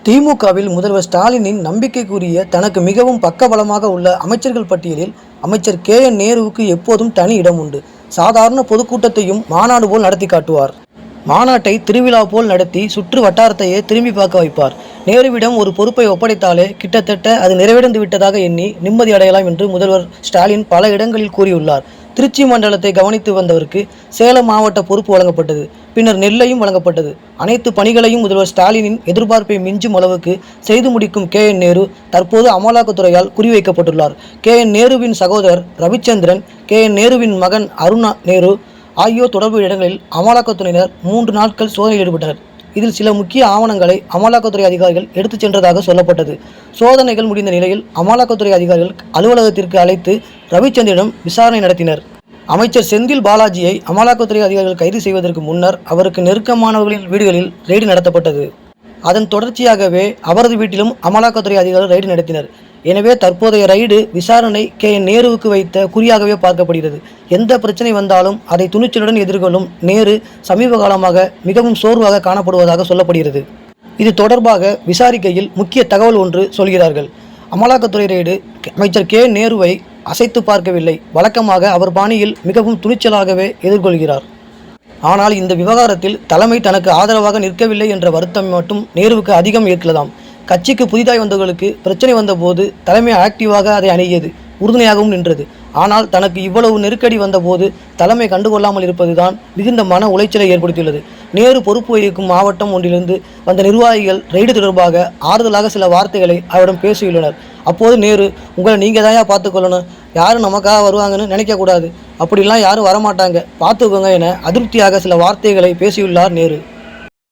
திமுகவில் முதல்வர் ஸ்டாலினின் நம்பிக்கைக்குரிய தனக்கு மிகவும் பக்கபலமாக உள்ள அமைச்சர்கள் பட்டியலில் அமைச்சர் கே.என். நேருவுக்கு எப்போதும் தனி இடம் உண்டு. சாதாரண பொதுக்கூட்டத்தையும் மாநாடு போல் நடத்தி காட்டுவார். மாநாட்டை திருவிழா போல் நடத்தி சுற்று வட்டாரத்தையே திரும்பி பார்க்க வைப்பார். நேருவிடம் ஒரு பொறுப்பை ஒப்படைத்தாலே கிட்டத்தட்ட அது நிறைவடைந்து விட்டதாக எண்ணி நிம்மதி அடையலாம் என்று முதல்வர் ஸ்டாலின் பல இடங்களில் கூறியுள்ளார். திருச்சி மண்டலத்தை கவனித்து வந்தவருக்கு சேலம் மாவட்ட பொறுப்பு வழங்கப்பட்டது. பின்னர் நெல்லையும் வழங்கப்பட்டது. அனைத்து பணிகளையும் முதல்வர் ஸ்டாலினின் எதிர்பார்ப்பை மிஞ்சும் அளவுக்கு செய்து முடிக்கும் கே.என். நேரு தற்போது அமலாக்கத்துறையால் குறிவைக்கப்பட்டுள்ளார். கே.என். நேருவின் சகோதரர் ரவிச்சந்திரன், கே.என். நேருவின் மகன் அருணா நேரு ஆகியோர் தொடர்பு இடங்களில் அமலாக்கத்துறையினர் 3 நாட்கள் சோதனையில் ஈடுபட்டனர். இதில் சில முக்கிய ஆவணங்களை அமலாக்கத்துறை அதிகாரிகள் எடுத்துச் சென்றதாக சொல்லப்பட்டது. சோதனைகள் முடிந்த நிலையில் அமலாக்கத்துறை அதிகாரிகள் அலுவலகத்திற்கு அழைத்து ரவிச்சந்திரனிடம் விசாரணை நடத்தினர். அமைச்சர் செந்தில் பாலாஜியை அமலாக்கத்துறை அதிகாரிகள் கைது செய்வதற்கு முன்னர் அவருக்கு நெருக்கமானவர்களின் வீடுகளில் ரெய்டு நடத்தப்பட்டது. அதன் தொடர்ச்சியாகவே அவரது வீட்டிலும் அமலாக்கத்துறை அதிகாரிகள் ரெய்டு நடத்தினர். எனவே தற்போதைய ரைடு விசாரணை கே.என். நேருவுக்கு வைத்த குறியாகவே பார்க்கப்படுகிறது. எந்த பிரச்சனை வந்தாலும் அதை துணிச்சலுடன் எதிர்கொள்ளும் நேரு சமீப காலமாக மிகவும் சோர்வாக காணப்படுவதாக சொல்லப்படுகிறது. இது தொடர்பாக விசாரிக்கையில் முக்கிய தகவல் ஒன்று சொல்கிறார்கள். அமலாக்கத்துறை ரெய்டு அமைச்சர் கே.என். நேருவை அசைத்து பார்க்கவில்லை. வழக்கமாக அவர் பாணியில் மிகவும் துணிச்சலாகவே எதிர்கொள்கிறார். ஆனால் இந்த விவகாரத்தில் தலைமை தனக்கு ஆதரவாக நிற்கவில்லை என்ற வருத்தம் மட்டும் நேருவுக்கு அதிகம் இருக்கலாம். கட்சிக்கு புதிதாய் வந்தவர்களுக்கு பிரச்சனை வந்தபோது தலைமை ஆக்டிவாக அதை அணுகியது, உறுதுணையாகவும் நின்றது. ஆனால் தனக்கு இவ்வளவு நெருக்கடி வந்தபோது தலைமை கண்டுகொள்ளாமல் இருப்பதுதான் மிகுந்த மன உளைச்சலை ஏற்படுத்தியுள்ளது. நேரு பொறுப்பு வகிக்கும் மாவட்டம் ஒன்றிலிருந்து வந்த நிர்வாகிகள் ரெய்டு தொடர்பாக ஆறுதலாக சில வார்த்தைகளை அவரிடம் பேசியுள்ளனர். அப்போது நேரு, உங்களை நீங்கள் தான் பார்த்துக்கொள்ளணும், யாரும் நமக்காக வருவாங்கன்னு நினைக்கக்கூடாது, அப்படிலாம் யாரும் வரமாட்டாங்க, பார்த்துக்கோங்க என அதிருப்தியாக சில வார்த்தைகளை பேசியுள்ளார் நேரு.